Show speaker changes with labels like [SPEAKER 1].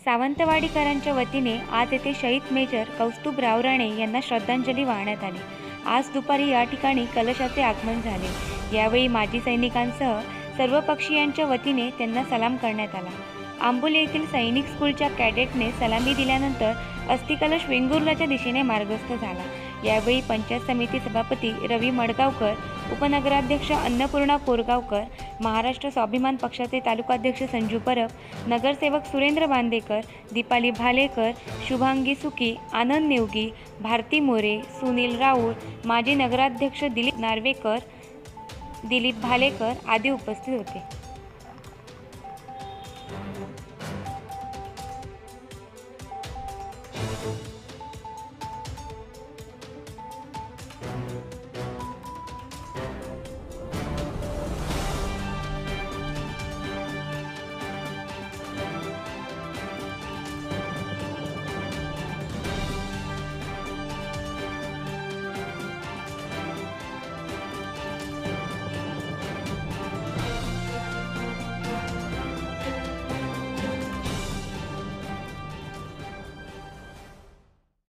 [SPEAKER 1] सावंतवाडीकरांच्या वतीने आज येथे शहीद मेजर कौस्तुभराव राणे यांना श्रद्धांजली वाहण्यात आली। आज दुपारी या ठिकाणी कलशाचे आगमन झाले। यावेळी माजी सैनिकांसह सर्व पक्षीयांच्या वतीने त्यांना सलाम करण्यात आला। आंबोली येथील सैनिक स्कूलच्या कॅडेटने सलामी दिल्यानंतर अस्थिकलश वेंगुर्लाच्या दिशेने मार्गस्थ झाला। यावेळी पंचायत समिती सभापती रवी मडगावकर, उपनगराध्यक्ष अन्नपूर्णा कोरगावकर, महाराष्ट्र स्वाभिमान पक्षाचे तालुकाध्यक्ष संजू परब, नगरसेवक सुरेंद्र बांदेकर, दीपाली भालेकर, शुभांगी सुकी, आनंद नेवगी, भारती मोरे, सुनील राऊळ, माजी नगराध्यक्ष दिलीप नार्वेकर, दिलीप भालेकर आदी उपस्थित होते।